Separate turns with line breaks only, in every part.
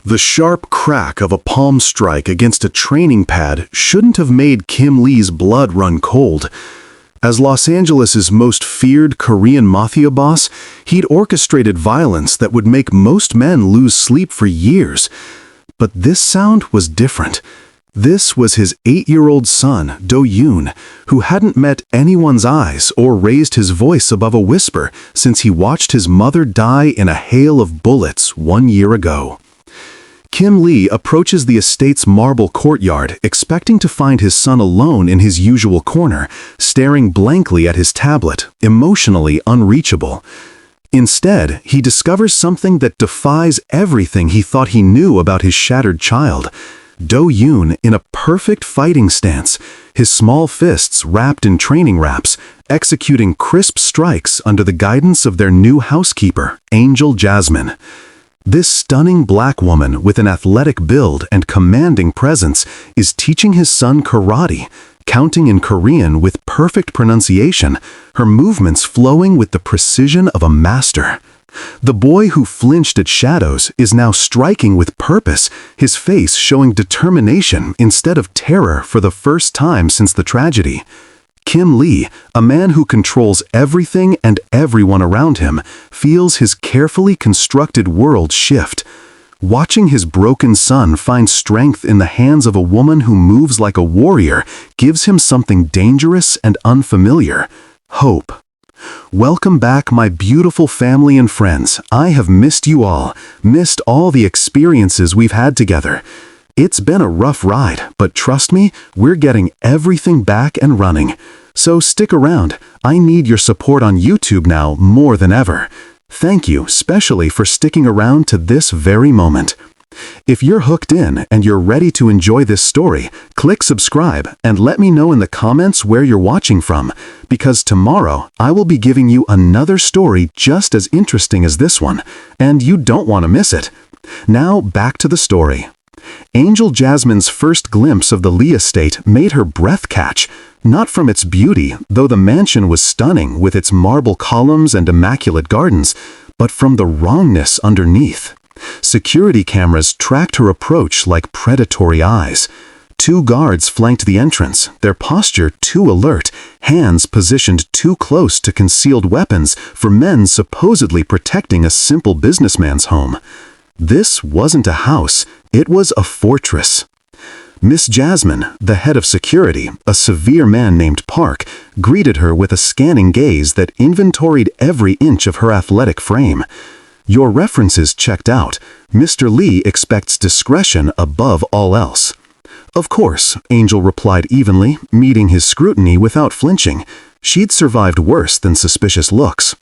The sharp crack of a palm strike against a training pad shouldn't have made Kim Lee's blood run cold. As Los Angeles' most feared Korean mafia boss, he'd orchestrated violence that would make most men lose sleep for years. But this sound was different. This was his 8-year-old son, Do-Yoon, who hadn't met anyone's eyes or raised his voice above a whisper since he watched his mother die in a hail of bullets 1 year ago. Kim Lee approaches the estate's marble courtyard, expecting to find his son alone in his usual corner, staring blankly at his tablet, emotionally unreachable. Instead, he discovers something that defies everything he thought he knew about his shattered child. Do-Yoon in a perfect fighting stance, his small fists wrapped in training wraps, executing crisp strikes under the guidance of their new housekeeper, Angel Jasmine. This stunning black woman with an athletic build and commanding presence is teaching his son karate, counting in Korean with perfect pronunciation, her movements flowing with the precision of a master. The boy who flinched at shadows is now striking with purpose, his face showing determination instead of terror for the first time since the tragedy. Kim Lee, a man who controls everything and everyone around him, feels his carefully constructed world shift. Watching his broken son find strength in the hands of a woman who moves like a warrior gives him something dangerous and unfamiliar: hope. Welcome back, my beautiful family and friends. I have missed you all, missed all the experiences we've had together. It's been a rough ride, but trust me, we're getting everything back and running. So stick around. I need your support on YouTube now more than ever. Thank you, especially for sticking around to this very moment. If you're hooked in and you're ready to enjoy this story, click subscribe and let me know in the comments where you're watching from, because tomorrow I will be giving you another story just as interesting as this one, and you don't want to miss it. Now back to the story. Angel Jasmine's first glimpse of the Lee estate made her breath catch, not from its beauty, though the mansion was stunning with its marble columns and immaculate gardens, but from the wrongness underneath. Security cameras tracked her approach like predatory eyes. 2 guards flanked the entrance, their posture too alert, hands positioned too close to concealed weapons for men supposedly protecting a simple businessman's home. This wasn't a house, it was a fortress. Miss Jasmine, the head of security, a severe man named Park, greeted her with a scanning gaze that inventoried every inch of her athletic frame. Your references checked out. Mr. Lee expects discretion above all else. Of course, Angel replied evenly, meeting his scrutiny without flinching. She'd survived worse than suspicious looks.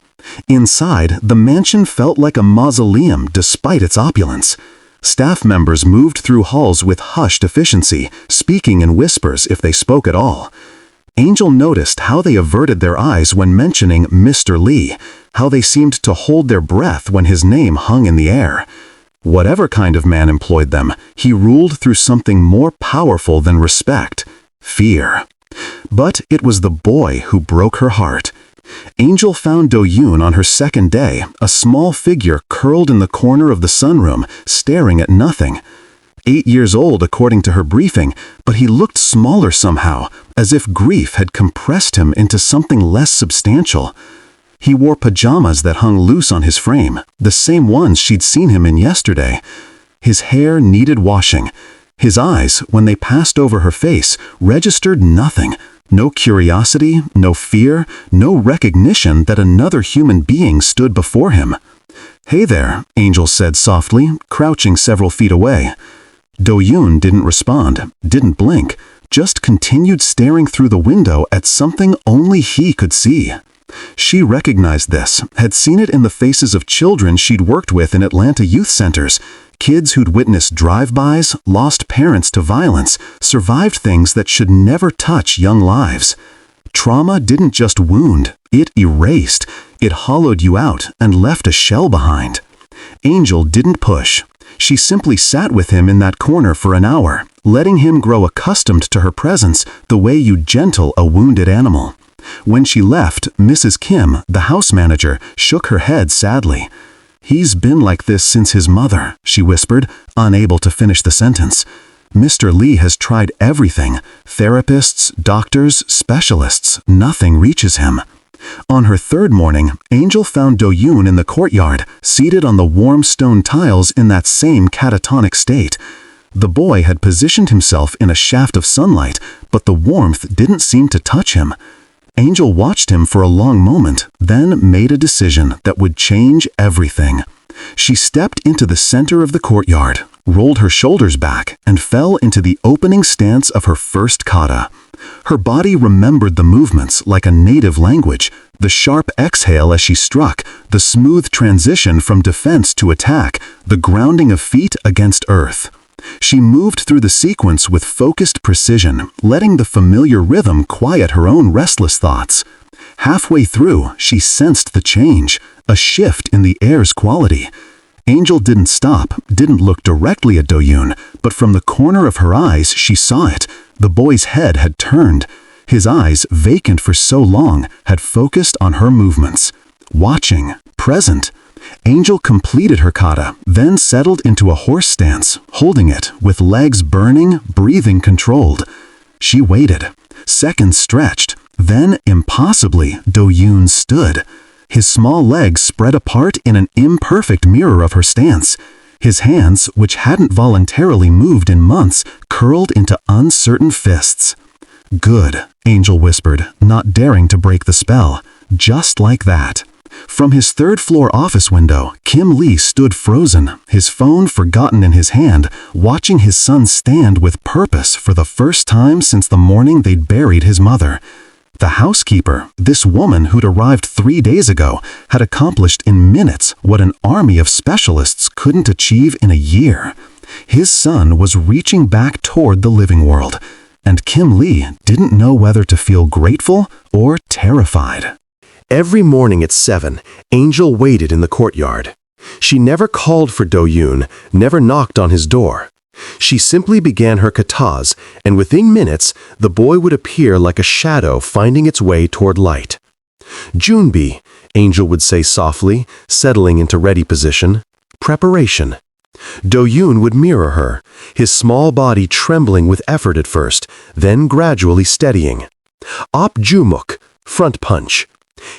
Inside, the mansion felt like a mausoleum despite its opulence. Staff members moved through halls with hushed efficiency, speaking in whispers if they spoke at all. Angel noticed how they averted their eyes when mentioning Mr. Lee, how they seemed to hold their breath when his name hung in the air. Whatever kind of man employed them, he ruled through something more powerful than respect: fear. But it was the boy who broke her heart. Angel found Do-Yoon on her second day, a small figure curled in the corner of the sunroom, staring at nothing. 8 years old according to her briefing, but he looked smaller somehow, as if grief had compressed him into something less substantial. He wore pajamas that hung loose on his frame, the same ones she'd seen him in yesterday. His hair needed washing. His eyes, when they passed over her face, registered nothing. No curiosity, no fear, no recognition that another human being stood before him. "Hey there," Angel said softly, crouching several feet away. Do-Yoon didn't respond, didn't blink, just continued staring through the window at something only he could see. She recognized this, had seen it in the faces of children she'd worked with in Atlanta youth centers, kids who'd witnessed drive-bys, lost parents to violence, survived things that should never touch young lives. Trauma didn't just wound, it erased. It hollowed you out and left a shell behind. Angel didn't push. She simply sat with him in that corner for an hour, letting him grow accustomed to her presence the way you gentle a wounded animal. When she left, Mrs. Kim, the house manager, shook her head sadly. "He's been like this since his mother," she whispered, unable to finish the sentence. "Mr. Lee has tried everything. Therapists, doctors, specialists. Nothing reaches him." On her third morning, Angel found Do-Yoon in the courtyard, seated on the warm stone tiles in that same catatonic state. The boy had positioned himself in a shaft of sunlight, but the warmth didn't seem to touch him. Angel watched him for a long moment, then made a decision that would change everything. She stepped into the center of the courtyard, rolled her shoulders back, and fell into the opening stance of her first kata. Her body remembered the movements like a native language, the sharp exhale as she struck, the smooth transition from defense to attack, the grounding of feet against earth. She moved through the sequence with focused precision, letting the familiar rhythm quiet her own restless thoughts. Halfway through, she sensed the change, a shift in the air's quality. Angel didn't stop, didn't look directly at Do-Yoon, but from the corner of her eyes she saw it. The boy's head had turned. His eyes, vacant for so long, had focused on her movements. Watching, present. Angel completed her kata, then settled into a horse stance, holding it, with legs burning, breathing controlled. She waited. Seconds stretched. Then, impossibly, Do-Yoon stood. His small legs spread apart in an imperfect mirror of her stance. His hands, which hadn't voluntarily moved in months, curled into uncertain fists. "Good," Angel whispered, not daring to break the spell. Just like that. From his third-floor office window, Kim Lee stood frozen, his phone forgotten in his hand, watching his son stand with purpose for the first time since the morning they'd buried his mother. The housekeeper, this woman who'd arrived 3 days ago, had accomplished in minutes what an army of specialists couldn't achieve in a year. His son was reaching back toward the living world, and Kim Lee didn't know whether to feel grateful or terrified. Every morning at 7, Angel waited in the courtyard. She never called for Do-Yoon, never knocked on his door. She simply began her katas, and within minutes, the boy would appear like a shadow finding its way toward light. "Junbi," Angel would say softly, settling into ready position. "Preparation." Do-Yoon would mirror her, his small body trembling with effort at first, then gradually steadying. "Op-Jumuk," front punch.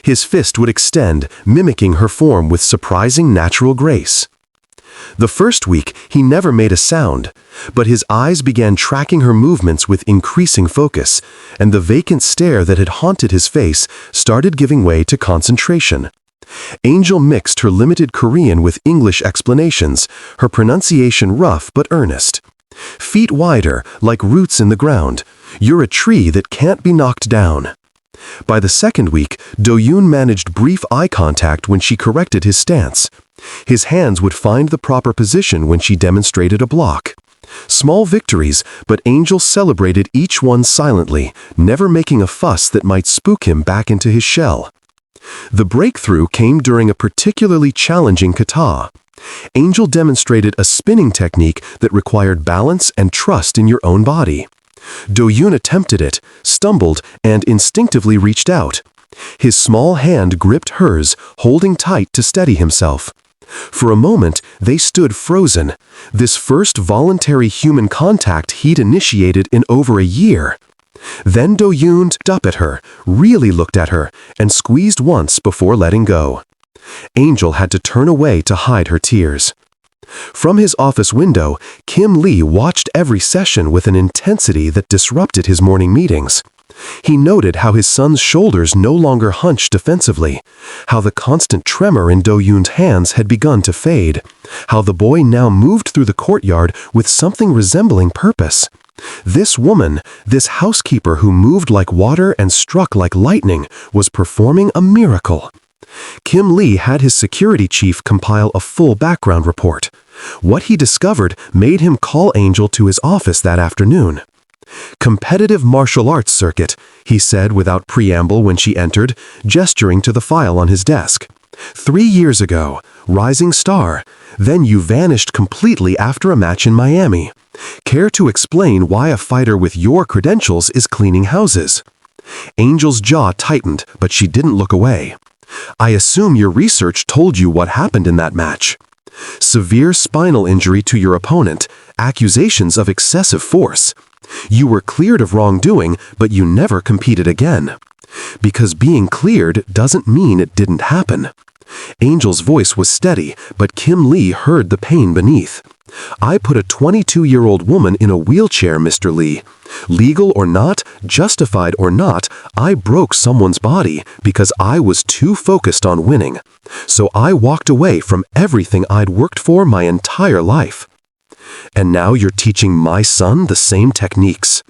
His fist would extend, mimicking her form with surprising natural grace. The first week, he never made a sound, but his eyes began tracking her movements with increasing focus, and the vacant stare that had haunted his face started giving way to concentration. Angel mixed her limited Korean with English explanations, her pronunciation rough but earnest. "Feet wider, like roots in the ground. You're a tree that can't be knocked down." By the second week, Do-Yoon managed brief eye contact when she corrected his stance. His hands would find the proper position when she demonstrated a block. Small victories, but Angel celebrated each one silently, never making a fuss that might spook him back into his shell. The breakthrough came during a particularly challenging kata. Angel demonstrated a spinning technique that required balance and trust in your own body. Do-Yoon attempted it, stumbled, and instinctively reached out. His small hand gripped hers, holding tight to steady himself. For a moment, they stood frozen, this first voluntary human contact he'd initiated in over a year. Then Do-Yoon looked up at her, really looked at her, and squeezed once before letting go. Angel had to turn away to hide her tears. From his office window, Kim Lee watched every session with an intensity that disrupted his morning meetings. He noted how his son's shoulders no longer hunched defensively, how the constant tremor in Do-Yoon's hands had begun to fade, how the boy now moved through the courtyard with something resembling purpose. This woman, this housekeeper who moved like water and struck like lightning, was performing a miracle. Kim Lee had his security chief compile a full background report. What he discovered made him call Angel to his office that afternoon. "Competitive martial arts circuit," he said without preamble when she entered, gesturing to the file on his desk. 3 years ago, rising star. Then you vanished completely after a match in Miami. Care to explain why a fighter with your credentials is cleaning houses?" Angel's jaw tightened, but she didn't look away.
I assume your research told you what happened in that match. Severe spinal injury to your opponent, accusations of excessive force. You were cleared of wrongdoing, but you never competed again. Because being cleared doesn't mean it didn't happen. Angel's voice was steady, but Kim Lee heard the pain beneath. I put a 22-year-old woman in a wheelchair, Mr. Lee. Legal or not, justified or not, I broke someone's body because I was too focused on winning. So I walked away from everything I'd worked for my entire life. And now you're teaching my son the same techniques?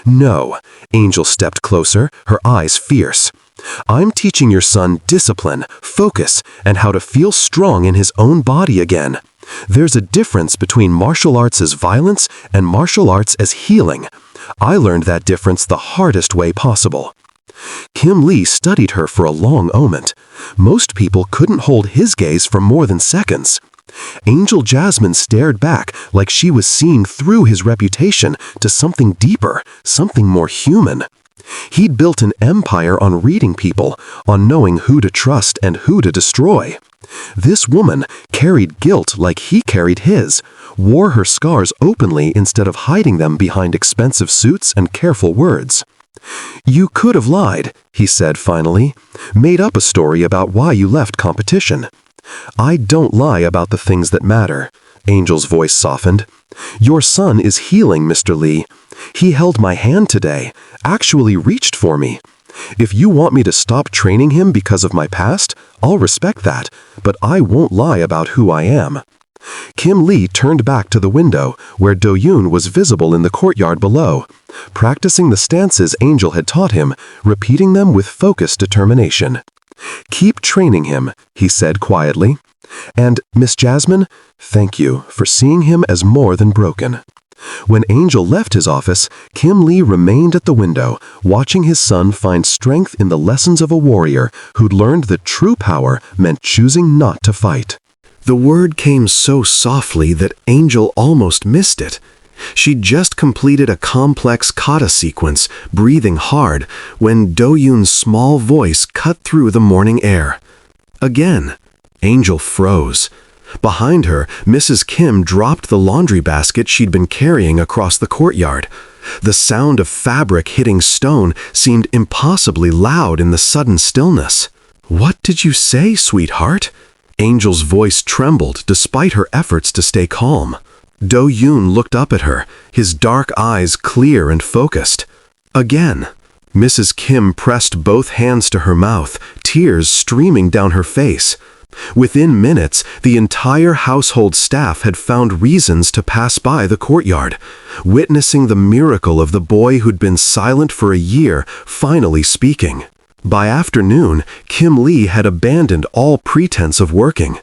No. Angel stepped closer, her eyes fierce. I'm teaching your son discipline, focus, and how to feel strong in his own body again. There's a difference between martial arts as violence and martial arts as healing. I learned that difference the hardest way possible. Kim Lee studied her for a long moment. Most people couldn't hold his gaze for more than seconds. Angel Jasmine stared back like she was seeing through his reputation to something deeper, something more human. He'd built an empire on reading people, on knowing who to trust and who to destroy. This woman carried guilt like he carried his, wore her scars openly instead of hiding them behind expensive suits and careful words. You could have lied, he said finally, made up a story about why you left competition. I don't lie about the things that matter. Angel's voice softened. Your son is healing, Mr. Lee. He held my hand today, actually reached for me. If you want me to stop training him because of my past, I'll respect that, but I won't lie about who I am. Kim Lee turned back to the window, where Do-Yoon was visible in the courtyard below, practicing the stances Angel had taught him, repeating them with focused determination. Keep training him, he said quietly. And, Miss Jasmine, thank you for seeing him as more than broken. When Angel left his office, Kim Lee remained at the window, watching his son find strength in the lessons of a warrior who'd learned that true power meant choosing not to fight. The word came so softly that Angel almost missed it. She'd just completed a complex kata sequence, breathing hard, when Do-Yoon's small voice cut through the morning air. Again, Angel froze. Behind her, Mrs. Kim dropped the laundry basket she'd been carrying across the courtyard. The sound of fabric hitting stone seemed impossibly loud in the sudden stillness. What did you say, sweetheart? Angel's voice trembled despite her efforts to stay calm. Do-Yoon looked up at her, his dark eyes clear and focused. Again, Mrs. Kim pressed both hands to her mouth, tears streaming down her face. Within minutes, the entire household staff had found reasons to pass by the courtyard, witnessing the miracle of the boy who'd been silent for a year finally speaking. By afternoon, Kim Lee had abandoned all pretense of working.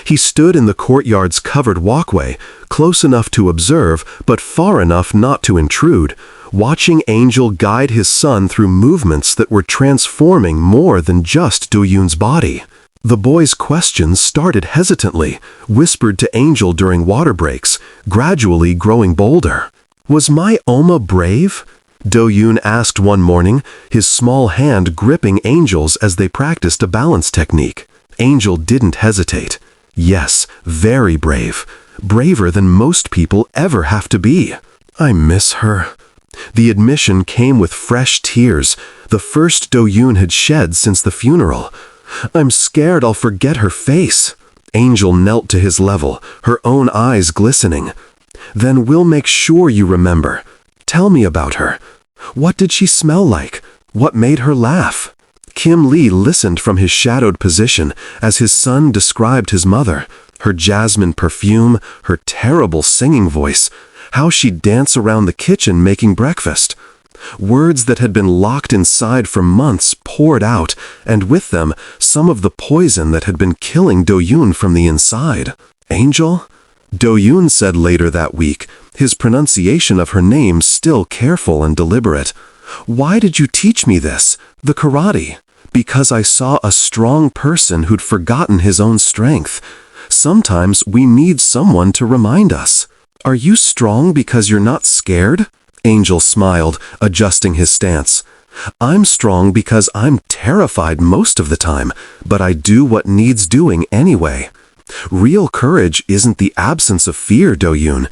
He stood in the courtyard's covered walkway, close enough to observe, but far enough not to intrude, watching Angel guide his son through movements that were transforming more than just Do-Yoon's body. The boy's questions started hesitantly, whispered to Angel during water breaks, gradually growing bolder. Was my Eomma brave? Do-Yoon asked one morning, his small hand gripping Angel's as they practiced a balance technique. Angel didn't hesitate. Yes, very brave. Braver than most people ever have to be. I miss her. The admission came with fresh tears, the first Do-Yoon had shed since the funeral. I'm scared I'll forget her face. Angel knelt to his level, her own eyes glistening. Then we'll make sure you remember. Tell me about her. What did she smell like? What made her laugh? Kim Lee listened from his shadowed position as his son described his mother, her jasmine perfume, her terrible singing voice, how she'd dance around the kitchen making breakfast. Words that had been locked inside for months poured out, and with them, some of the poison that had been killing Do-Yoon from the inside. Angel? Do-Yoon said later that week, his pronunciation of her name still careful and deliberate. Why did you teach me this, the karate? Because I saw a strong person who'd forgotten his own strength. Sometimes we need someone to remind us. Are you strong because you're not scared? Angel smiled, adjusting his stance. I'm strong because I'm terrified most of the time, but I do what needs doing anyway. Real courage isn't the absence of fear, Do-Yoon.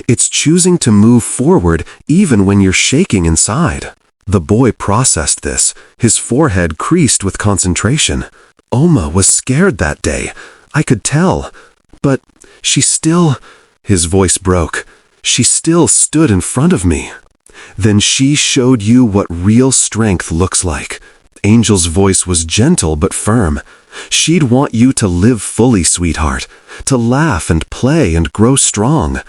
It's choosing to move forward even when you're shaking inside. The boy processed this, his forehead creased with concentration. Eomma was scared that day. I could tell. But she still... His voice broke. She still stood in front of me. Then she showed you what real strength looks like. Angel's voice was gentle but firm. She'd want you to live fully, sweetheart. To laugh and play and grow strong.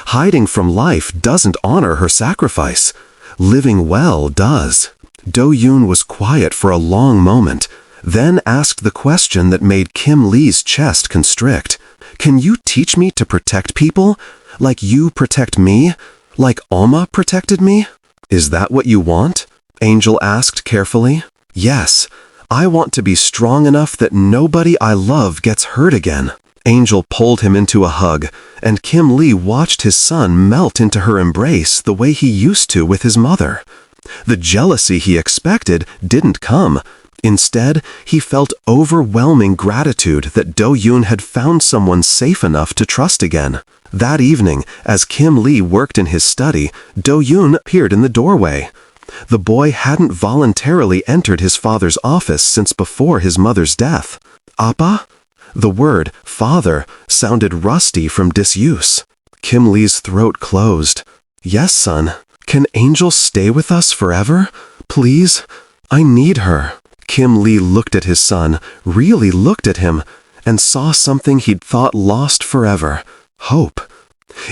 Hiding from life doesn't honor her sacrifice. Living well does. Do-Yoon was quiet for a long moment, then asked the question that made Kim Lee's chest constrict. Can you teach me to protect people? Like you protect me? Like Eomma protected me? Is that what you want? Angel asked carefully. Yes. I want to be strong enough that nobody I love gets hurt again. Angel pulled him into a hug, and Kim Lee watched his son melt into her embrace the way he used to with his mother. The jealousy he expected didn't come. Instead, he felt overwhelming gratitude that Do-Yoon had found someone safe enough to trust again. That evening, as Kim Lee worked in his study, Do-Yoon appeared in the doorway. The boy hadn't voluntarily entered his father's office since before his mother's death. Appa? The word, father, sounded rusty from disuse. Kim Lee's throat closed. Yes, son. Can Angel stay with us forever? Please? I need her. Kim Lee looked at his son, really looked at him, and saw something he'd thought lost forever. Hope.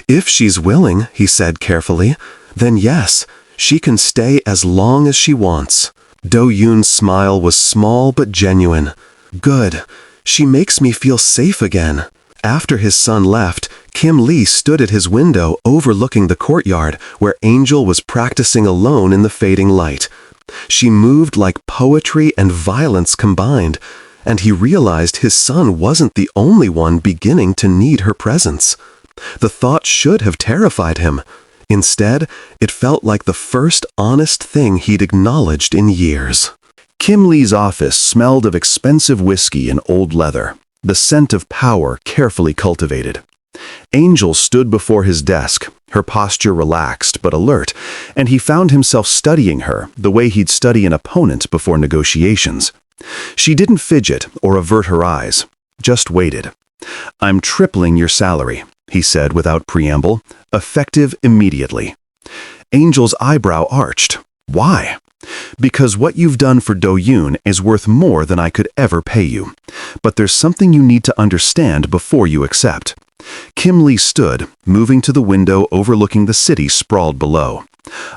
If she's willing, he said carefully, then yes, she can stay as long as she wants. Do-Yoon's smile was small but genuine. Good. She makes me feel safe again. After his son left, Kim Lee stood at his window overlooking the courtyard where Angel was practicing alone in the fading light. She moved like poetry and violence combined, and he realized his son wasn't the only one beginning to need her presence. The thought should have terrified him. Instead, it felt like the first honest thing he'd acknowledged in years.
Kim Lee's office smelled of expensive whiskey and old leather, the scent of power carefully cultivated. Angel stood before his desk, her posture relaxed but alert, and he found himself studying her the way he'd study an opponent before negotiations. She didn't fidget or avert her eyes, just waited. "I'm tripling your salary," he said without preamble, effective immediately. Angel's eyebrow arched. Why? Because what you've done for Do-Yoon is worth more than I could ever pay you. But there's something you need to understand before you accept. Kim Lee stood, moving to the window overlooking the city sprawled below.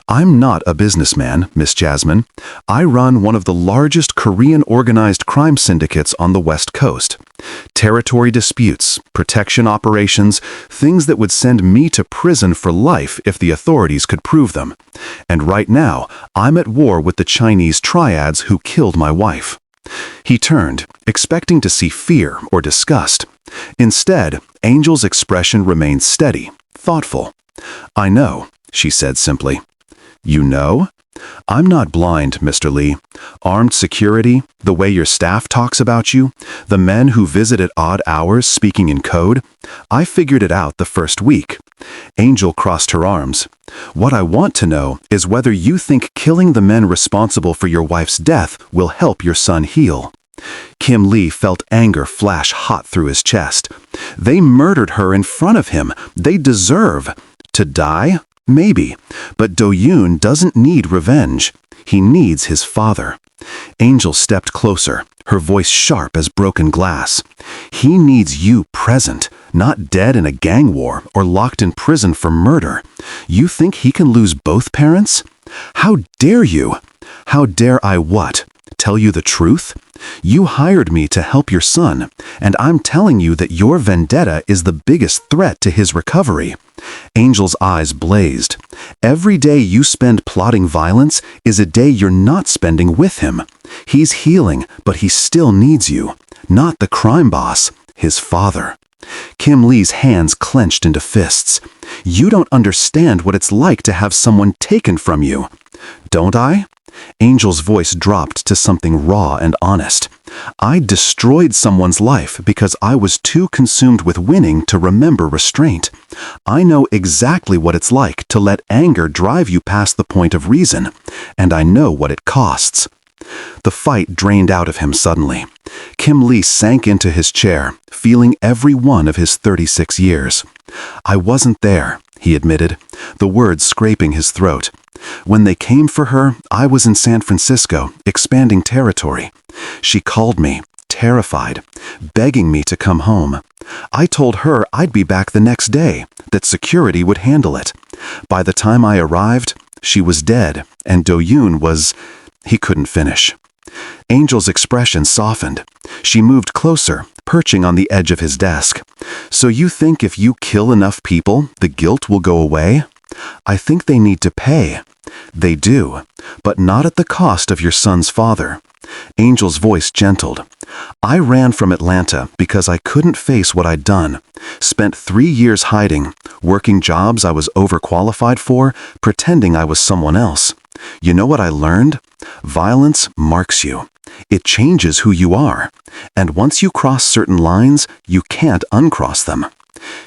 "I'm not a businessman, Miss Jasmine. I run one of the largest Korean organized crime syndicates on the West Coast. Territory disputes, protection operations, things that would send me to prison for life if the authorities could prove them. And right now, I'm at war with the Chinese Triads who killed my wife." He turned, expecting to see fear or disgust. Instead, Angel's expression remained steady, thoughtful. "I know," she said simply. "You know?" "I'm not blind, Mr. Lee. Armed security, the way your staff talks about you, the men who visit at odd hours speaking in code, I figured it out the first week." Angel crossed her arms. "What I want to know is whether you think killing the men responsible for your wife's death will help your son heal." Kim Lee felt anger flash hot through his chest. They murdered her in front of him. They deserve to die? Maybe. But Do-Yoon doesn't need revenge. He needs his father. Angel stepped closer, her voice sharp as broken glass. "He needs you present, not dead in a gang war or locked in prison for murder. You think he can lose both parents? How dare you?" "How dare I what? Tell you the truth? You hired me to help your son, and I'm telling you that your vendetta is the biggest threat to his recovery." Angel's eyes blazed. "Every day you spend plotting violence is a day you're not spending with him. He's healing, but he still needs you. Not the crime boss, his father." Kim Lee's hands clenched into fists. "You don't understand what it's like to have someone taken from you." "Don't I?" Angel's voice dropped to something raw and honest. I destroyed someone's life because I was too consumed with winning to remember restraint. I know exactly what it's like to let anger drive you past the point of reason, and I know what it costs. The fight drained out of him suddenly. Kim Lee sank into his chair, feeling every one of his 36 years. I wasn't there, he admitted, the words scraping his throat. When they came for her, I was in San Francisco, expanding territory. She called me, terrified, begging me to come home. I told her I'd be back the next day, that security would handle it. By the time I arrived, she was dead, and Do-Yoon was... He couldn't finish. Angel's expression softened. She moved closer, perching on the edge of his desk. So you think if you kill enough people, the guilt will go away? I think they need to pay. They do, but not at the cost of your son's father. Angel's voice gentled. I ran from Atlanta because I couldn't face what I'd done. Spent 3 years hiding, working jobs I was overqualified for, pretending I was someone else. You know what I learned? Violence marks you. It changes who you are. And once you cross certain lines, you can't uncross them.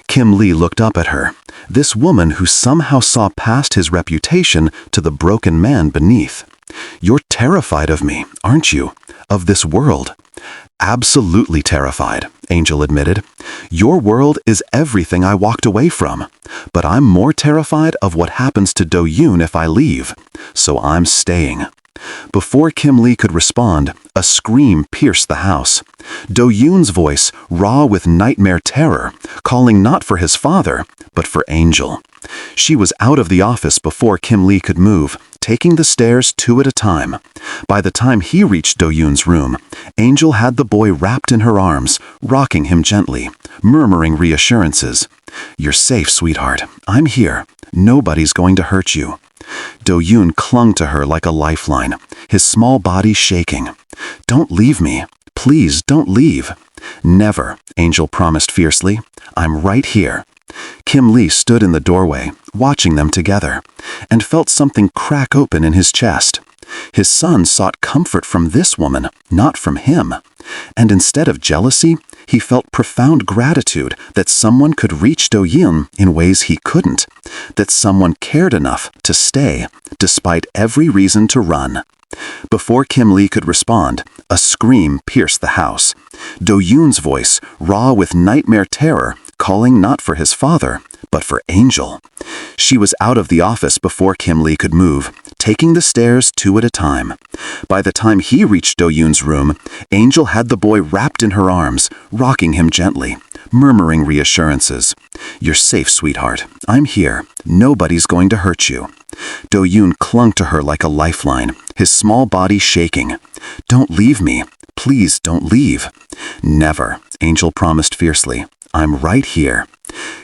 Kim Lee looked up at her, this woman who somehow saw past his reputation to the broken man beneath. You're terrified of me, aren't you? Of this world? Absolutely terrified, Angel admitted. Your world is everything I walked away from. But I'm more terrified of what happens to Do-Yoon if I leave. So I'm staying. Before Kim Lee could respond, a scream pierced the house. Do-Yoon's voice, raw with nightmare terror, calling not for his father, but for Angel. She was out of the office before Kim Lee could move, taking the stairs 2 at a time. By the time he reached Do-Yoon's room, Angel had the boy wrapped in her arms, rocking him gently, murmuring reassurances. You're safe, sweetheart. I'm here. Nobody's going to hurt you. Do-Yoon clung to her like a lifeline, his small body shaking. Don't leave me. Please don't leave. Never, Angel promised fiercely. I'm right here. Kim Lee stood in the doorway, watching them together, and felt something crack open in his chest. His son sought comfort from this woman, not from him. And instead of jealousy, he felt profound gratitude that someone could reach Do-Yoon in ways he couldn't, that someone cared enough to stay, despite every reason to run. Before Kim Lee could respond, a scream pierced the house. Do-Yoon's voice, raw with nightmare terror, calling not for his father, but for Angel. She was out of the office before Kim Lee could move, taking the stairs 2 at a time. By the time he reached Do-Yoon's room, Angel had the boy wrapped in her arms, rocking him gently, murmuring reassurances. You're safe, sweetheart. I'm here. Nobody's going to hurt you. Do-Yoon clung to her like a lifeline, his small body shaking. Don't leave me. Please don't leave. Never, Angel promised fiercely. I'm right here.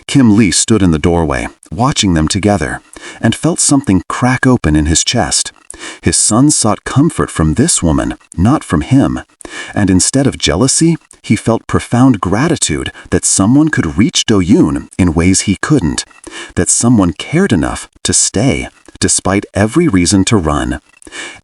Kim Lee stood in the doorway, watching them together, and felt something crack open in his chest. His son sought comfort from this woman, not from him. And instead of jealousy, he felt profound gratitude that someone could reach Do-Yoon in ways he couldn't, that someone cared enough to stay, despite every reason to run.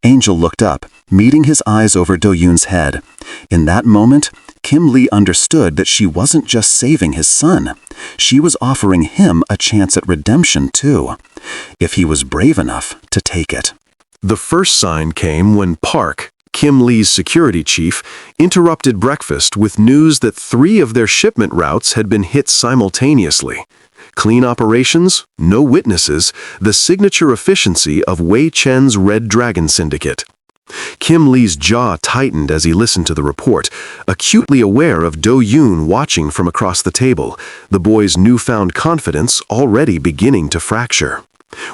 Angel looked up, meeting his eyes over Do-Yoon's head. In that moment, Kim Lee understood that she wasn't just saving his son. She was offering him a chance at redemption, too, if he was brave enough to take it.
The first sign came when Park, Kim Lee's security chief, interrupted breakfast with news that 3 of their shipment routes had been hit simultaneously. Clean operations, no witnesses, the signature efficiency of Wei Chen's Red Dragon Syndicate. Kim Lee's jaw tightened as he listened to the report, acutely aware of Do-Yoon watching from across the table, the boy's newfound confidence already beginning to fracture.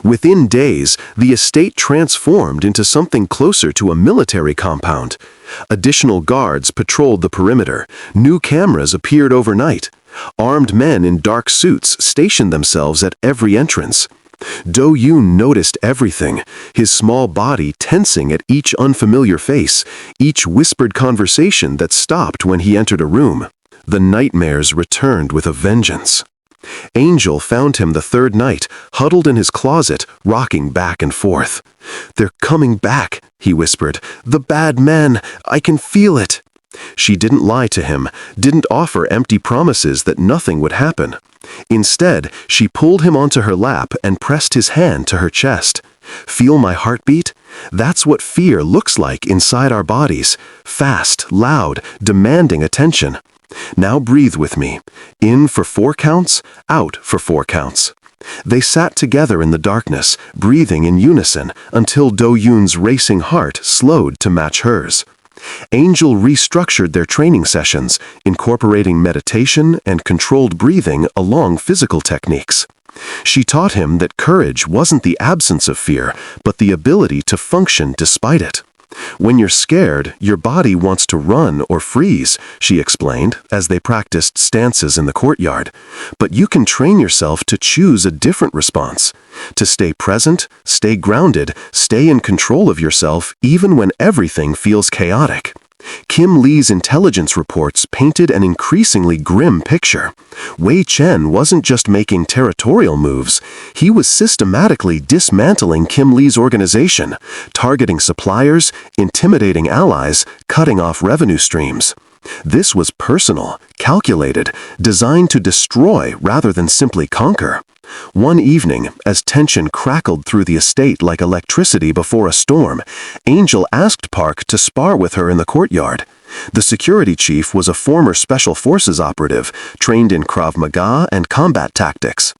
Within days, the estate transformed into something closer to a military compound. Additional guards patrolled the perimeter, new cameras appeared overnight. Armed men in dark suits stationed themselves at every entrance. Do-Yoon noticed everything, his small body tensing at each unfamiliar face, each whispered conversation that stopped when he entered a room. The nightmares returned with a vengeance. Angel found him the third night, huddled in his closet, rocking back and forth. "They're coming back," he whispered. "The bad men, I can feel it." She didn't lie to him, didn't offer empty promises that nothing would happen. Instead, she pulled him onto her lap and pressed his hand to her chest. "Feel my heartbeat? That's what fear looks like inside our bodies. Fast, loud, demanding attention. Now breathe with me. In for 4 counts, out for 4 counts." They sat together in the darkness, breathing in unison, until Do-Yoon's racing heart slowed to match hers. Angel restructured their training sessions, incorporating meditation and controlled breathing along physical techniques. She taught him that courage wasn't the absence of fear, but the ability to function despite it. "When you're scared, your body wants to run or freeze," she explained as they practiced stances in the courtyard. "But you can train yourself to choose a different response. To stay present, stay grounded, stay in control of yourself even when everything feels chaotic." Kim Lee's intelligence reports painted an increasingly grim picture. Wei Chen wasn't just making territorial moves, he was systematically dismantling Kim Lee's organization, targeting suppliers, intimidating allies, cutting off revenue streams. This was personal, calculated, designed to destroy rather than simply conquer. One evening, as tension crackled through the estate like electricity before a storm, Angel asked Park to spar with her in the courtyard. The security chief was a former Special Forces operative, trained in Krav Maga and combat tactics.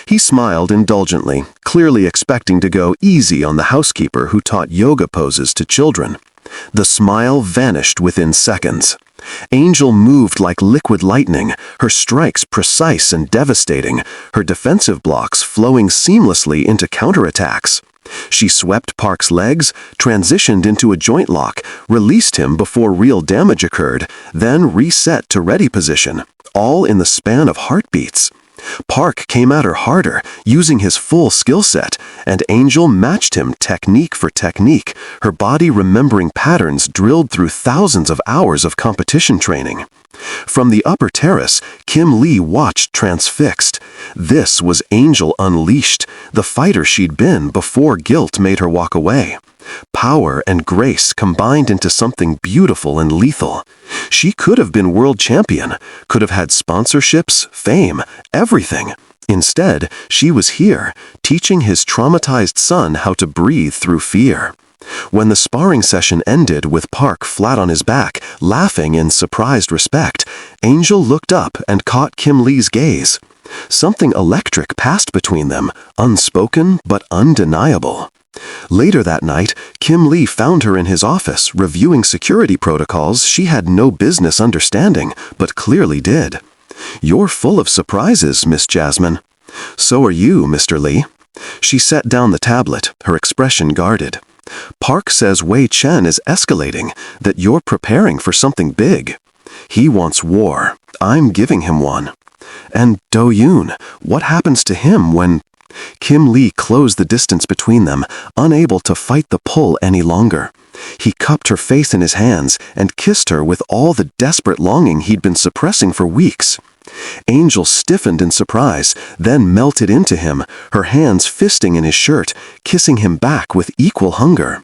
He smiled indulgently, clearly expecting to go easy on the housekeeper who taught yoga poses to children. The smile vanished within seconds. Angel moved like liquid lightning, her strikes precise and devastating, her defensive blocks flowing seamlessly into counterattacks. She swept Park's legs, transitioned into a joint lock, released him before real damage occurred, then reset to ready position, all in the span of heartbeats. Park came at her harder, using his full skill set, and Angel matched him technique for technique, her body remembering patterns drilled through thousands of hours of competition training. From the upper terrace, Kim Lee watched transfixed. This was Angel unleashed, the fighter she'd been before guilt made her walk away. Power and grace combined into something beautiful and lethal. She could have been world champion, could have had sponsorships, fame, everything. Instead, she was here, teaching his traumatized son how to breathe through fear. When the sparring session ended with Park flat on his back, laughing in surprised respect, Angel looked up and caught Kim Lee's gaze. Something electric passed between them, unspoken but undeniable. Later that night, Kim Lee found her in his office, reviewing security protocols she had no business understanding, but clearly did. "You're full of surprises, Miss Jasmine." "So are you, Mr. Lee." She set down the tablet, her expression guarded. "Park says Wei Chen is escalating, that you're preparing for something big. He wants war. I'm giving him one." "And Do-Yoon, what happens to him when—" Kim Lee closed the distance between them, unable to fight the pull any longer. He cupped her face in his hands and kissed her with all the desperate longing he'd been suppressing for weeks. Angel stiffened in surprise, then melted into him, her hands fisting in his shirt, kissing him back with equal hunger.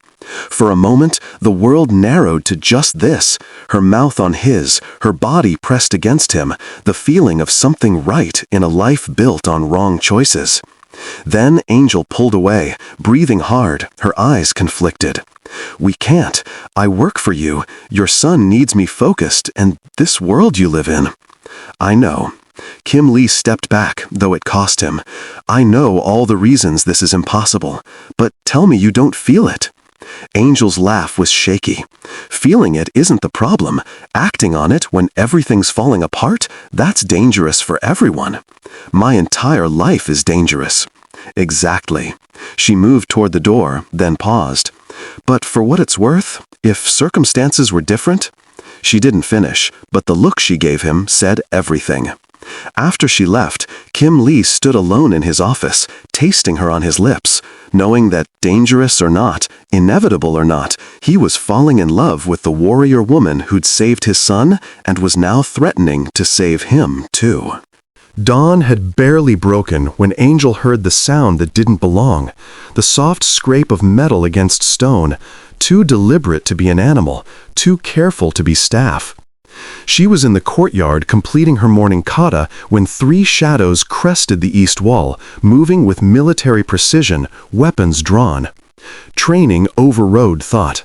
For a moment, the world narrowed to just this, her mouth on his, her body pressed against him, the feeling of something right in a life built on wrong choices. Then Angel pulled away, breathing hard, her eyes conflicted. "We can't. I work for you. Your son needs me focused, and this world you live in." "I know." Kim Lee stepped back, though it cost him. "I know all the reasons this is impossible, but tell me you don't feel it." Angel's laugh was shaky. "Feeling it isn't the problem. Acting on it when everything's falling apart, that's dangerous for everyone. My entire life is dangerous." "Exactly." She moved toward the door, then paused. "But for what it's worth, if circumstances were different—" She didn't finish, but the look she gave him said everything. After she left, Kim Lee stood alone in his office, tasting her on his lips, knowing that dangerous or not, inevitable or not, he was falling in love with the warrior woman who'd saved his son and was now threatening to save him too.
Dawn had barely broken when Angel heard the sound that didn't belong, the soft scrape of metal against stone, too deliberate to be an animal, too careful to be staff. She was in the courtyard completing her morning kata when 3 shadows crested the east wall, moving with military precision, weapons drawn. Training overrode thought.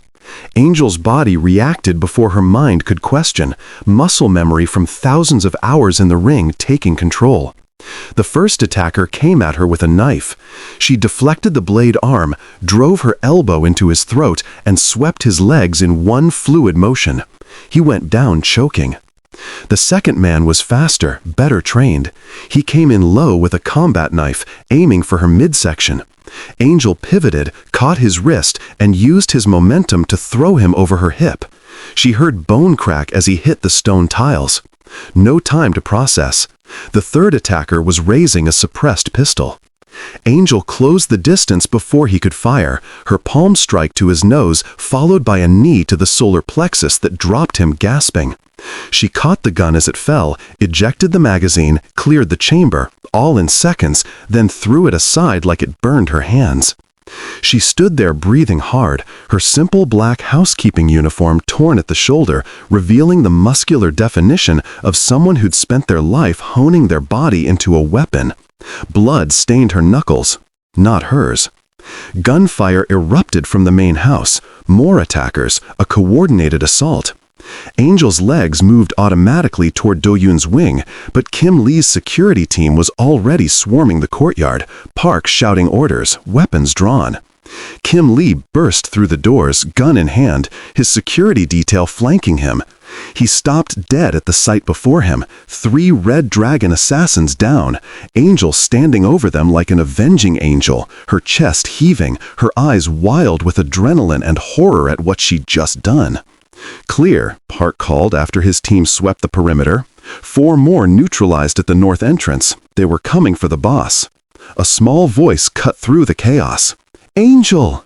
Angel's body reacted before her mind could question, muscle memory from thousands of hours in the ring taking control. The first attacker came at her with a knife. She deflected the blade arm, drove her elbow into his throat, and swept his legs in one fluid motion. He went down choking. The second man was faster, better trained. He came in low with a combat knife, aiming for her midsection. Angel pivoted, caught his wrist, and used his momentum to throw him over her hip. She heard bone crack as he hit the stone tiles. No time to process. The third attacker was raising a suppressed pistol. Angel closed the distance before he could fire, her palm strike to his nose, followed by a knee to the solar plexus that dropped him gasping. She caught the gun as it fell, ejected the magazine, cleared the chamber, all in seconds, then threw it aside like it burned her hands. She stood there breathing hard, her simple black housekeeping uniform torn at the shoulder, revealing the muscular definition of someone who'd spent their life honing their body into a weapon. Blood stained her knuckles, not hers. Gunfire erupted from the main house, more attackers, a coordinated assault. Angel's legs moved automatically toward Do-Yoon's wing, but Kim Lee's security team was already swarming the courtyard, Park shouting orders, weapons drawn. Kim Lee burst through the doors, gun in hand, his security detail flanking him. He stopped dead at the sight before him, 3 Red Dragon assassins down, Angel standing over them like an avenging angel, her chest heaving, her eyes wild with adrenaline and horror at what she'd just done. "Clear," Park called after his team swept the perimeter. 4 more neutralized at the north entrance. They were coming for the boss. A small voice cut through the chaos. "Angel!"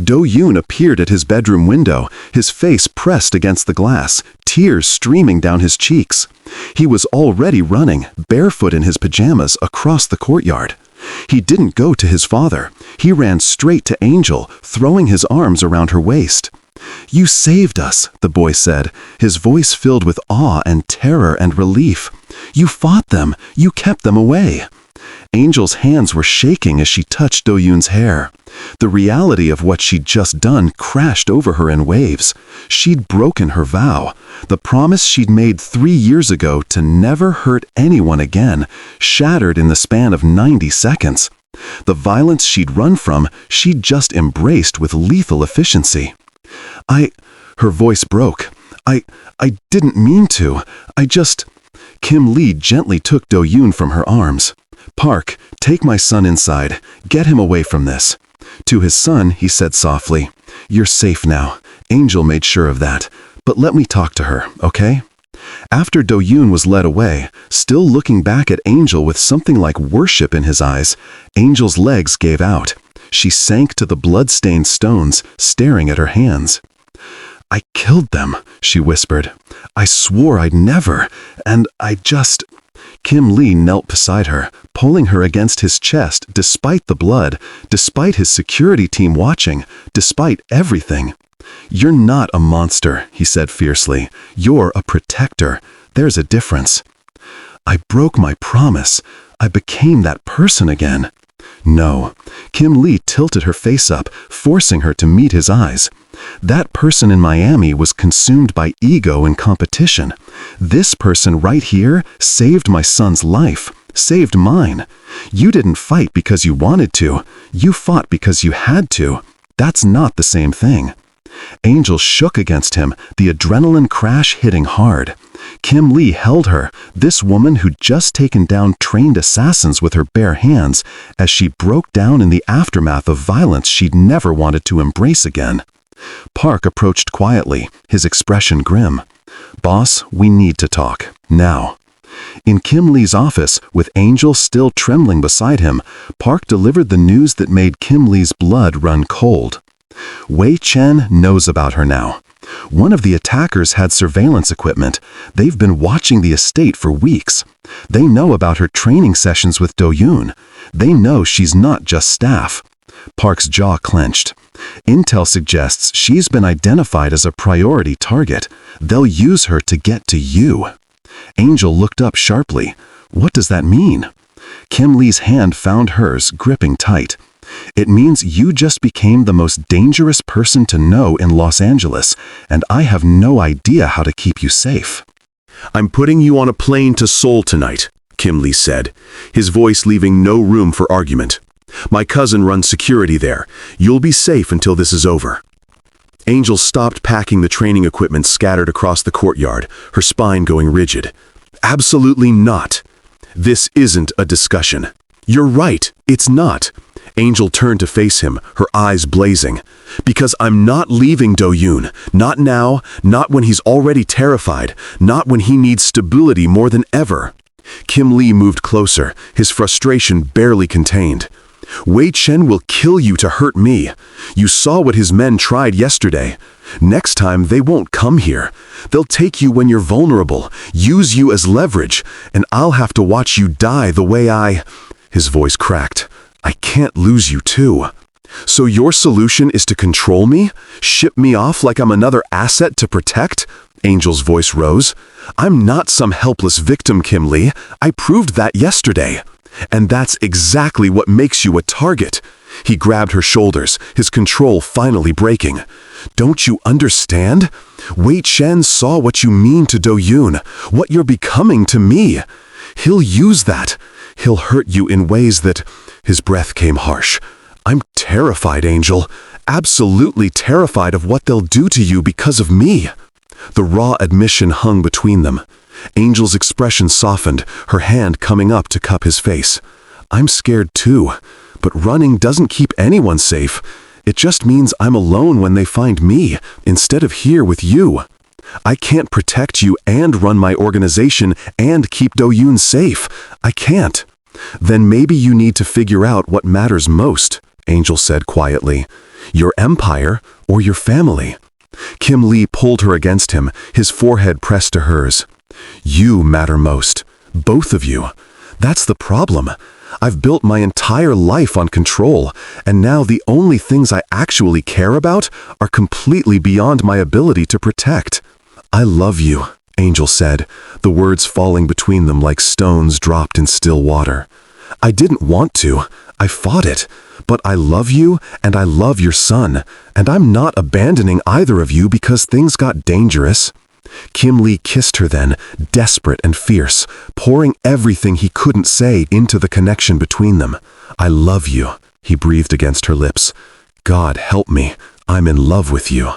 Do-Yoon appeared at his bedroom window, his face pressed against the glass, tears streaming down his cheeks. He was already running, barefoot in his pajamas, across the courtyard. He didn't go to his father. He ran straight to Angel, throwing his arms around her waist. "You saved us," the boy said, his voice filled with awe and terror and relief. "You fought them. You kept them away." Angel's hands were shaking as she touched Do-Yoon's hair. The reality of what she'd just done crashed over her in waves. She'd broken her vow, the promise she'd made 3 years ago to never hurt anyone again, shattered in the span of 90 seconds. The violence she'd run from, she'd just embraced with lethal efficiency. Her voice broke. I didn't mean to. Kim Lee gently took Do-Yoon from her arms. "Park, take my son inside. Get him away from this." To his son, he said softly, "You're safe now. Angel made sure of that. But let me talk to her, okay?" After Do-Yoon was led away, still looking back at Angel with something like worship in his eyes, Angel's legs gave out. She sank to the blood-stained stones, staring at her hands. "I killed them," she whispered. "I swore I'd never, and Kim Lee knelt beside her, pulling her against his chest despite the blood, despite his security team watching, despite everything. "You're not a monster," he said fiercely. "You're a protector. There's a difference." "I broke my promise. I became that person again." "No." Kim Lee tilted her face up, forcing her to meet his eyes. "That person in Miami was consumed by ego and competition. This person right here saved my son's life, saved mine. You didn't fight because you wanted to. You fought because you had to. That's not the same thing." Angel shook against him, the adrenaline crash hitting hard. Kim Lee held her, this woman who'd just taken down trained assassins with her bare hands, as she broke down in the aftermath of violence she'd never wanted to embrace again. Park approached quietly, his expression grim. "Boss, we need to talk. Now." In Kim Lee's office, with Angel still trembling beside him, Park delivered the news that made Kim Lee's blood run cold. Wei Chen knows about her now. One of the attackers had surveillance equipment. They've been watching the estate for weeks. They know about her training sessions with Do-Yoon. They know she's not just staff. Park's jaw clenched. Intel suggests she's been identified as a priority target. They'll use her to get to you. Angel looked up sharply. What does that mean? Kim Lee's hand found hers, gripping tight. It means you just became the most dangerous person to know in Los Angeles, and I have no idea how to keep you safe.
I'm putting you on a plane to Seoul tonight, Kim Lee said, his voice leaving no room for argument. My cousin runs security there. You'll be safe until this is over. Angel stopped packing the training equipment scattered across the courtyard, her spine going rigid. Absolutely not. This isn't a discussion. You're right, it's not. Angel turned to face him, her eyes blazing. Because I'm not leaving Do-Yoon. Not now, not when he's already terrified, not when he needs stability more than ever. Kim Lee moved closer, his frustration barely contained. Wei Chen will kill you to hurt me. You saw what his men tried yesterday. Next time, they won't come here. They'll take you when you're vulnerable, use you as leverage, and I'll have to watch you die the way I... His voice cracked. I can't lose you too. So your solution is to control me? Ship me off like I'm another asset to protect? Angel's voice rose. I'm not some helpless victim, Kim Lee. I proved that yesterday. And that's exactly what makes you a target. He grabbed her shoulders, his control finally breaking. Don't you understand? Wei Chen saw what you mean to Do-Yoon, what you're becoming to me. He'll use that. He'll hurt you in ways that... His breath came harsh. I'm terrified, Angel. Absolutely terrified of what they'll do to you because of me. The raw admission hung between them. Angel's expression softened, her hand coming up to cup his face. I'm scared too, but running doesn't keep anyone safe. It just means I'm alone when they find me, instead of here with you. I can't protect you and run my organization and keep Do-Yoon safe. I can't. Then maybe you need to figure out what matters most, Angel said quietly. Your empire or your family? Kim Lee pulled her against him, his forehead pressed to hers. You matter most. Both of you. That's the problem. I've built my entire life on control, and now the only things I actually care about are completely beyond my ability to protect. I love you, Angel said, the words falling between them like stones dropped in still water. I didn't want to. I fought it. But I love you, and I love your son, and I'm not abandoning either of you because things got dangerous. Kim Lee kissed her then, desperate and fierce, pouring everything he couldn't say into the connection between them. I love you, he breathed against her lips. God help me, I'm in love with you.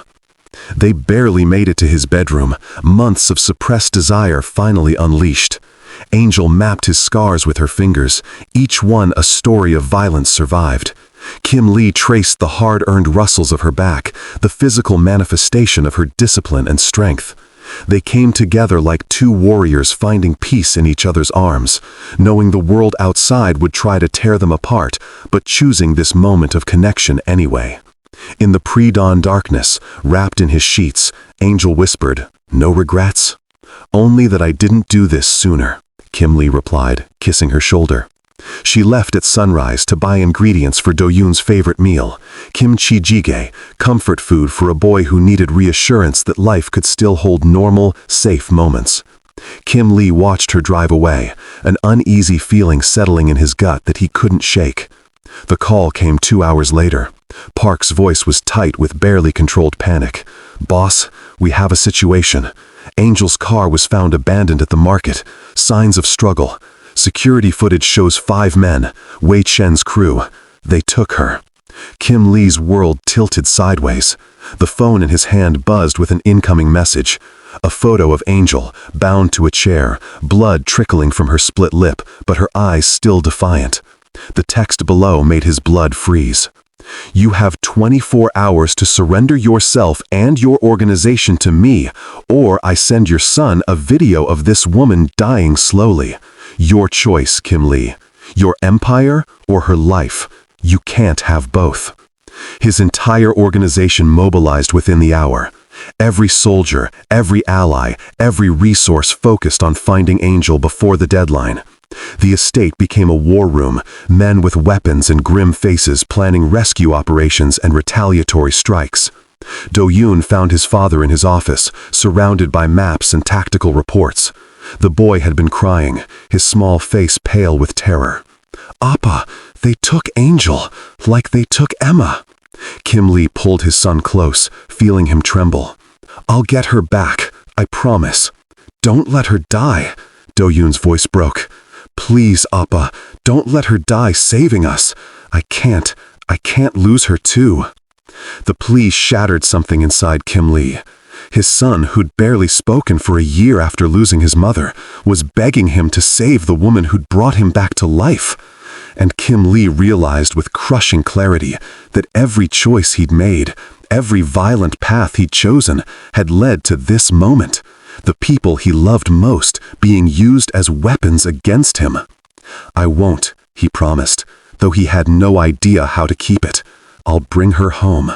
They barely made it to his bedroom, months of suppressed desire finally unleashed. Angel mapped his scars with her fingers, each one a story of violence survived. Kim Lee traced the hard-earned rustles of her back, the physical manifestation of her discipline and strength. They came together like two warriors finding peace in each other's arms, knowing the world outside would try to tear them apart, but choosing this moment of connection anyway. In the pre-dawn darkness, wrapped in his sheets, Angel whispered, "No regrets?" "Only that I didn't do this sooner," Kim Lee replied, kissing her shoulder. She left at sunrise to buy ingredients for Do-Yoon's favorite meal, kimchi jjigae, comfort food for a boy who needed reassurance that life could still hold normal, safe moments. Kim Lee watched her drive away, an uneasy feeling settling in his gut that he couldn't shake. The call came 2 hours later. Park's voice was tight with barely controlled panic. "Boss, we have a situation. Angel's car was found abandoned at the market. Signs of struggle. Security footage shows 5 men, Wei Chen's crew. They took her." Kim Lee's world tilted sideways. The phone in his hand buzzed with an incoming message. A photo of Angel, bound to a chair, blood trickling from her split lip, but her eyes still defiant. The text below made his blood freeze. "You have 24 hours to surrender yourself and your organization to me, or I send your son a video of this woman dying slowly. Your choice, Kim Lee. Your empire or her life. You can't have both." His entire organization mobilized within the hour.
Every soldier, every ally, every resource focused on finding Angel before the deadline. The estate became a war room, men with weapons and grim faces planning rescue operations and retaliatory strikes. Do-Yoon found his father in his office, surrounded by maps and tactical reports. The boy had been crying, his small face pale with terror. "Appa, they took Angel, like they took Eomma." Kim Lee pulled his son close, feeling him tremble. "I'll get her back, I promise." "Don't let her die," Do-Yoon's voice broke. "Please, Appa, don't let her die saving us. I can't lose her too." The plea shattered something inside Kim Lee. His son, who'd barely spoken for a year after losing his mother, was begging him to save the woman who'd brought him back to life. And Kim Lee realized with crushing clarity that every choice he'd made, every violent path he'd chosen, had led to this moment. The people he loved most being used as weapons against him. "I won't," he promised, though he had no idea how to keep it. "I'll bring her home."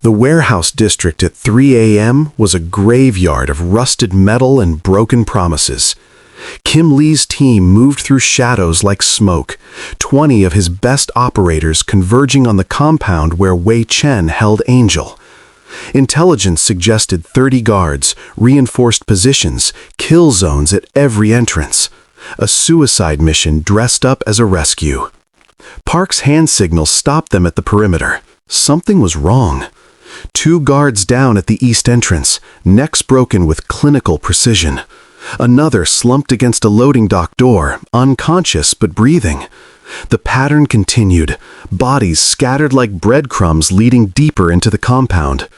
The warehouse district at 3 a.m. was a graveyard of rusted metal and broken promises. Kim Lee's team moved through shadows like smoke, 20 of his best operators converging on the compound where Wei Chen held Angel. Intelligence suggested 30 guards, reinforced positions, kill zones at every entrance. A suicide mission dressed up as a rescue. Park's hand signal stopped them at the perimeter. Something was wrong. 2 guards down at the east entrance, necks broken with clinical precision. Another slumped against a loading dock door, unconscious but breathing. The pattern continued, bodies scattered like breadcrumbs leading deeper into the compound.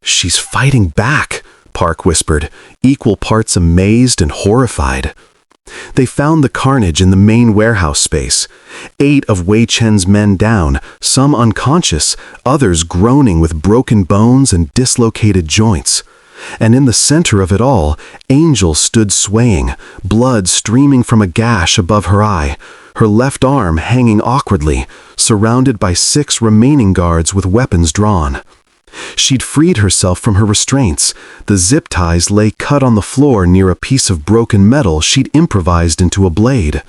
"She's fighting back," Park whispered, equal parts amazed and horrified. They found the carnage in the main warehouse space. 8 of Wei Chen's men down, some unconscious, others groaning with broken bones and dislocated joints. And in the center of it all, Angel stood swaying, blood streaming from a gash above her eye, her left arm hanging awkwardly, surrounded by 6 remaining guards with weapons drawn. She'd freed herself from her restraints. The zip ties lay cut on the floor near a piece of broken metal she'd improvised into a blade.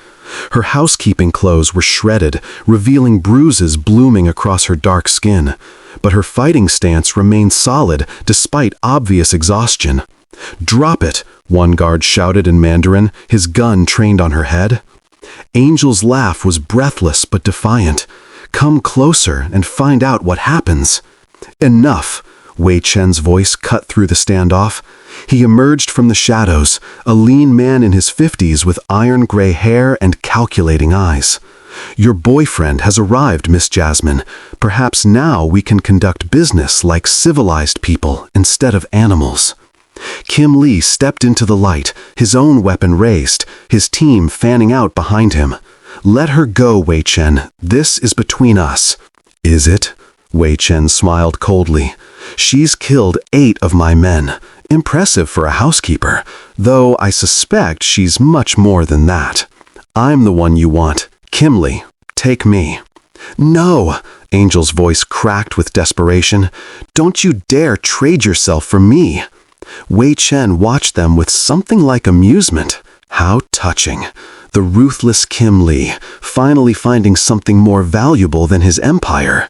Her housekeeping clothes were shredded, revealing bruises blooming across her dark skin. But her fighting stance remained solid despite obvious exhaustion. "Drop it," one guard shouted in Mandarin, his gun trained on her head. Angel's laugh was breathless but defiant. "Come closer and find out what happens." "Enough," Wei Chen's voice cut through the standoff. He emerged from the shadows, a lean man in his 50s with iron-gray hair and calculating eyes. "Your boyfriend has arrived, Miss Jasmine. Perhaps now we can conduct business like civilized people instead of animals." Kim Lee stepped into the light, his own weapon raised, his team fanning out behind him. "Let her go, Wei Chen. This is between us." "Is it?" Wei Chen smiled coldly. "She's killed 8 of my men. Impressive for a housekeeper, though I suspect she's much more than that. I'm the one you want. Kim Lee, take me." "No!" Angel's voice cracked with desperation. "Don't you dare trade yourself for me." Wei Chen watched them with something like amusement. How touching. The ruthless Kim Lee, finally finding something more valuable than his empire.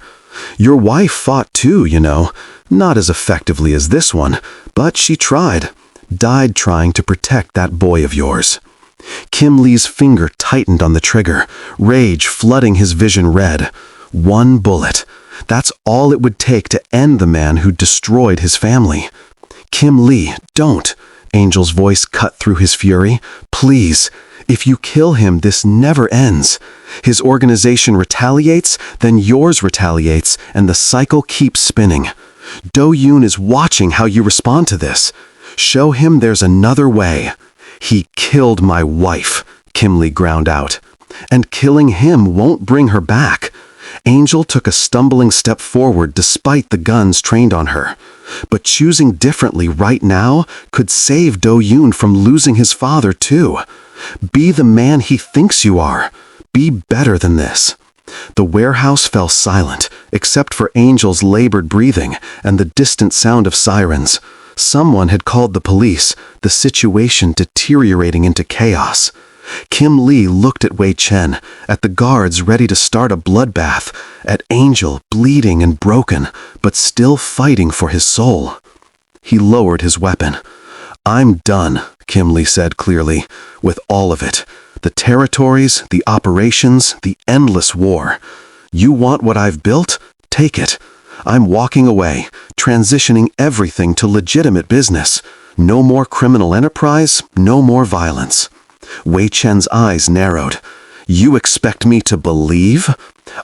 "Your wife fought too, you know. Not as effectively as this one, but she tried. Died trying to protect that boy of yours." Kim Lee's finger tightened on the trigger, rage flooding his vision red. 1 bullet. That's all it would take to end the man who destroyed his family. "Kim Lee, don't." Angel's voice cut through his fury. "Please. If you kill him, this never ends. His organization retaliates, then yours retaliates, and the cycle keeps spinning. Do-Yoon is watching how you respond to this. Show him there's another way." "He killed my wife," Kim Lee ground out. "And killing him won't bring her back." Angel took a stumbling step forward despite the guns trained on her. But choosing differently right now could save Do-Yoon from losing his father too. Be the man he thinks you are. Be better than this. The warehouse fell silent, except for Angel's labored breathing and the distant sound of sirens. Someone had called the police, the situation deteriorating into chaos. Kim Lee looked at Wei Chen, at the guards ready to start a bloodbath, at Angel bleeding and broken, but still fighting for his soul. He lowered his weapon. "I'm done," Kim Lee said clearly, "with all of it. The territories, the operations, the endless war. You want what I've built? Take it. I'm walking away, transitioning everything to legitimate business. No more criminal enterprise, no more violence." Wei Chen's eyes narrowed. "You expect me to believe?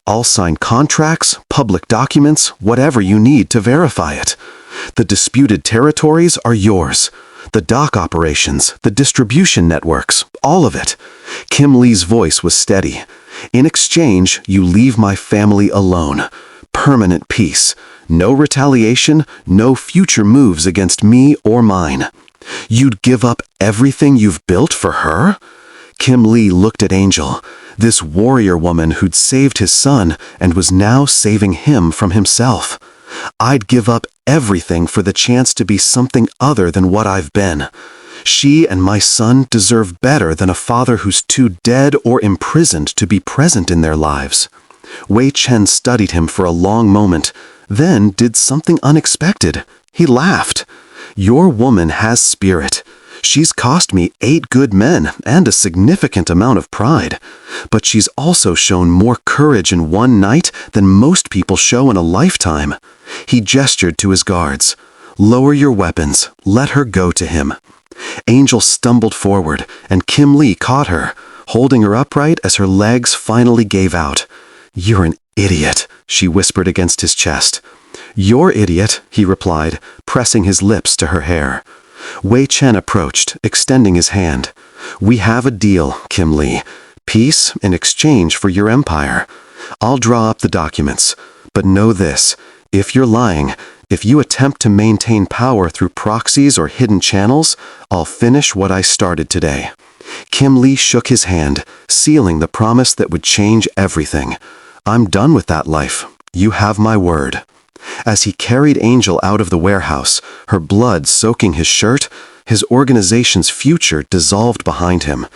I'll sign contracts, public documents, whatever you need to verify it. The disputed territories are yours. The dock operations, the distribution networks, all of it." Kim Lee's voice was steady. "In exchange, you leave my family alone. Permanent peace. No retaliation, no future moves against me or mine. You'd give up everything you've built for her?" Kim Lee looked at Angel, this warrior woman who'd saved his son and was now saving him from himself. "I'd give up everything for the chance to be something other than what I've been. She and my son deserve better than a father who's too dead or imprisoned to be present in their lives." Wei Chen studied him for a long moment, then did something unexpected. He laughed. "Your woman has spirit. She's cost me 8 good men and a significant amount of pride. But she's also shown more courage in one night than most people show in a lifetime." He gestured to his guards. "Lower your weapons. Let her go to him." Angel stumbled forward, and Kim Lee caught her, holding her upright as her legs finally gave out. "You're an idiot," she whispered against his chest. "You're idiot," he replied, pressing his lips to her hair. Wei Chen approached, extending his hand. "We have a deal, Kim Lee. Peace in exchange for your empire. I'll draw up the documents. But know this, if you're lying, if you attempt to maintain power through proxies or hidden channels, I'll finish what I started today." Kim Lee shook his hand, sealing the promise that would change everything. "I'm done with that life. You have my word." As he carried Angel out of the warehouse, her blood soaking his shirt, his organization's future dissolved behind him.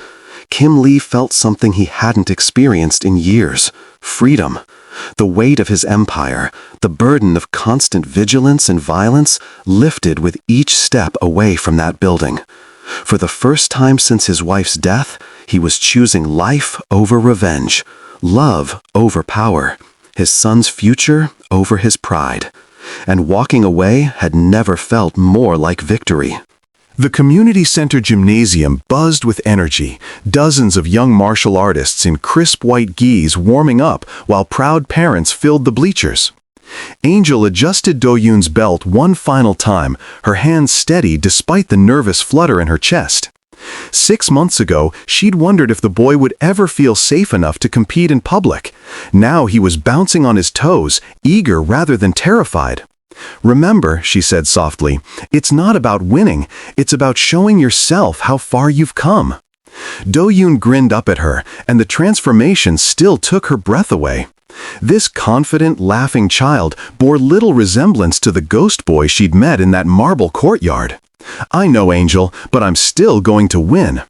Kim Lee felt something he hadn't experienced in years: freedom. The weight of his empire, the burden of constant vigilance and violence, lifted with each step away from that building. For the first time since his wife's death, he was choosing life over revenge, love over power, his son's future over his pride. And walking away had never felt more like victory.
The community center gymnasium buzzed with energy, dozens of young martial artists in crisp white gis warming up while proud parents filled the bleachers. Angel adjusted Do-Yoon's belt one final time, her hands steady despite the nervous flutter in her chest. 6 months ago, she'd wondered if the boy would ever feel safe enough to compete in public. Now he was bouncing on his toes, eager rather than terrified. "Remember," she said softly, "it's not about winning, it's about showing yourself how far you've come." Do-Yoon grinned up at her, and the transformation still took her breath away. This confident, laughing child bore little resemblance to the ghost boy she'd met in that marble courtyard. "I know, Angel, but I'm still going to win."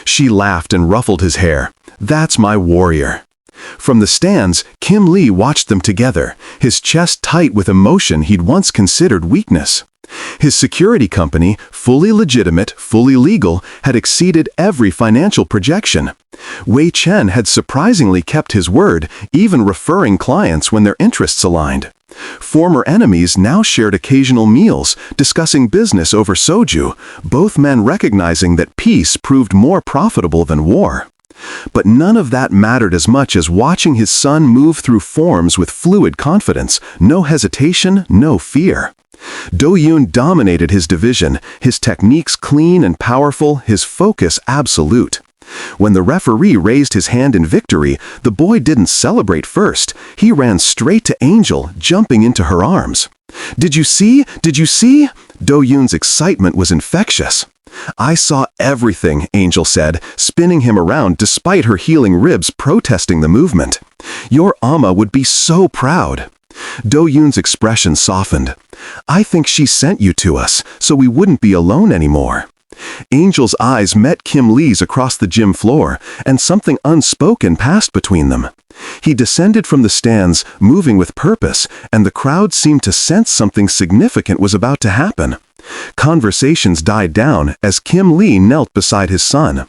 She laughed and ruffled his hair. "That's my warrior." From the stands, Kim Lee watched them together, his chest tight with emotion he'd once considered weakness. His security company, fully legitimate, fully legal, had exceeded every financial projection. Wei Chen had surprisingly kept his word, even referring clients when their interests aligned. Former enemies now shared occasional meals, discussing business over soju, both men recognizing that peace proved more profitable than war. But none of that mattered as much as watching his son move through forms with fluid confidence, no hesitation, no fear. Do-Yoon dominated his division, his techniques clean and powerful, his focus absolute. When the referee raised his hand in victory, the boy didn't celebrate first. He ran straight to Angel, jumping into her arms. "Did you see? Did you see?" Do-Yoon's excitement was infectious. "I saw everything," Angel said, spinning him around despite her healing ribs protesting the movement. "Your Eomma would be so proud."
Do-Yoon's expression softened. "I think she sent you to us, so we wouldn't be alone anymore." Angel's eyes met Kim Lee's across the gym floor, and something unspoken passed between them. He descended from the stands, moving with purpose, and the crowd seemed to sense something significant was about to happen. Conversations died down as Kim Lee knelt beside his son.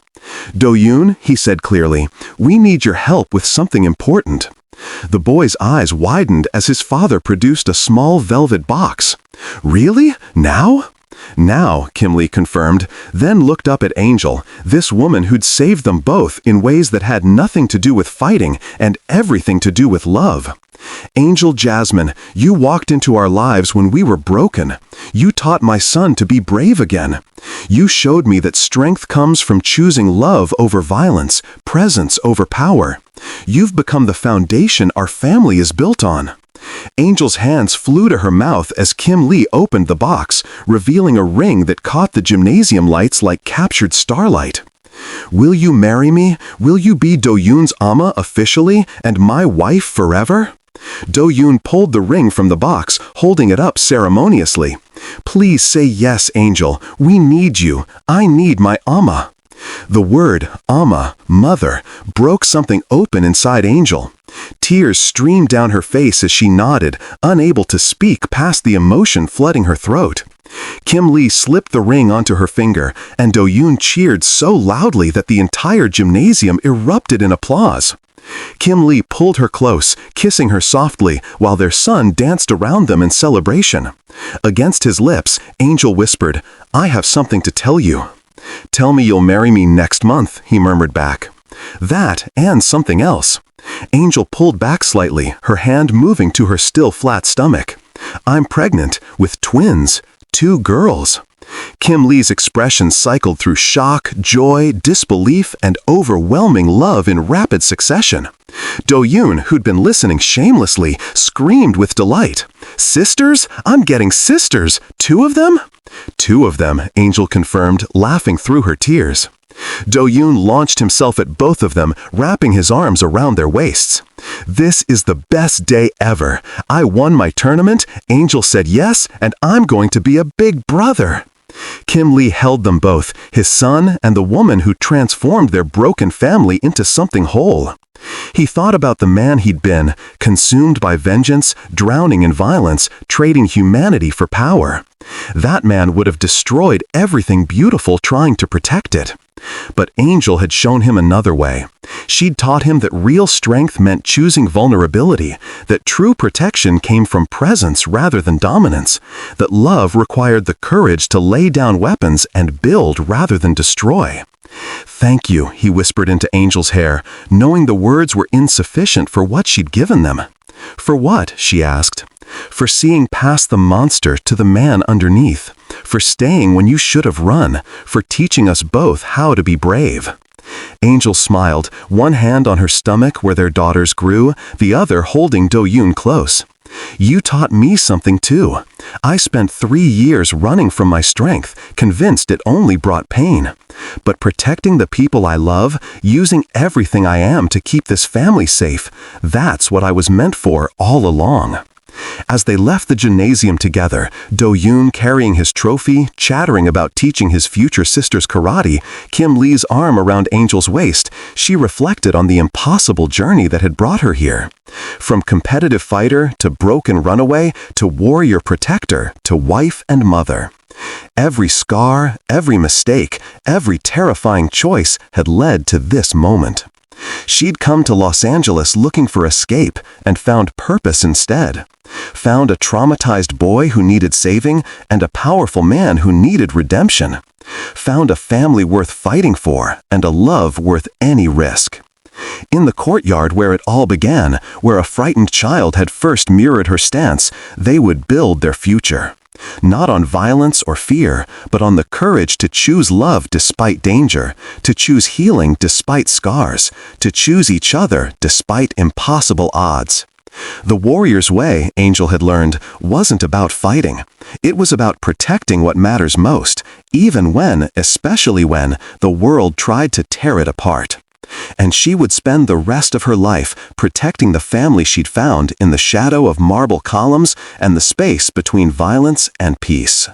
"Do-Yoon," he said clearly, "we need your help with something important." The boy's eyes widened as his father produced a small velvet box. "Really? Now?" "Now," Kim Lee confirmed, then looked up at Angel, this woman who'd saved them both in ways that had nothing to do with fighting and everything to do with love. "Angel Jasmine, you walked into our lives when we were broken. You taught my son to be brave again. You showed me that strength comes from choosing love over violence, presence over power. You've become the foundation our family is built on." Angel's hands flew to her mouth as Kim Lee opened the box, revealing a ring that caught the gymnasium lights like captured starlight. "Will you marry me? Will you be Do-Yoon's Eomma officially and my wife forever?" Do-Yoon pulled the ring from the box, holding it up ceremoniously. "Please say yes, Angel. We need you. I need my Eomma." The word, Eomma, mother, broke something open inside Angel. Tears streamed down her face as she nodded, unable to speak past the emotion flooding her throat. Kim Lee slipped the ring onto her finger, and Do-Yoon cheered so loudly that the entire gymnasium erupted in applause. Kim Lee pulled her close, kissing her softly, while their son danced around them in celebration. Against his lips, Angel whispered, "I have something to tell you." "Tell me you'll marry me next month," he murmured back. "That and something else." Angel pulled back slightly, her hand moving to her still flat stomach. "I'm pregnant, with twins, 2 girls." Kim Lee's expression cycled through shock, joy, disbelief, and overwhelming love in rapid succession. Do-Yoon, who'd been listening shamelessly, screamed with delight. "Sisters? I'm getting sisters! 2 of them?" "2 of them," Angel confirmed, laughing through her tears. Do-Yoon launched himself at both of them, wrapping his arms around their waists. "This is the best day ever. I won my tournament, Angel said yes, and I'm going to be a big brother." Kim Lee held them both, his son and the woman who transformed their broken family into something whole. He thought about the man he'd been, consumed by vengeance, drowning in violence, trading humanity for power. That man would have destroyed everything beautiful trying to protect it. But Angel had shown him another way. She'd taught him that real strength meant choosing vulnerability, that true protection came from presence rather than dominance, that love required the courage to lay down weapons and build rather than destroy. "Thank you," he whispered into Angel's hair, knowing the words were insufficient for what she'd given them. "For what?" she asked. "For seeing past the monster to the man underneath. For staying when you should have run. For teaching us both how to be brave." Angel smiled, one hand on her stomach where their daughters grew, the other holding Do-Yoon close. "You taught me something too. I spent 3 years running from my strength, convinced it only brought pain. But protecting the people I love, using everything I am to keep this family safe, that's what I was meant for all along." As they left the gymnasium together, Do-Yoon carrying his trophy, chattering about teaching his future sisters karate, Kim Lee's arm around Angel's waist, she reflected on the impossible journey that had brought her here. From competitive fighter to broken runaway to warrior protector to wife and mother. Every scar, every mistake, every terrifying choice had led to this moment. She'd come to Los Angeles looking for escape and found purpose instead. Found a traumatized boy who needed saving and a powerful man who needed redemption. Found a family worth fighting for and a love worth any risk. In the courtyard where it all began, where a frightened child had first mirrored her stance, they would build their future. Not on violence or fear, but on the courage to choose love despite danger, to choose healing despite scars, to choose each other despite impossible odds. The warrior's way, Angel had learned, wasn't about fighting. It was about protecting what matters most, even when, especially when, the world tried to tear it apart.
And she would spend the rest of her life protecting the family she'd found in the shadow of marble columns and the space between violence and peace.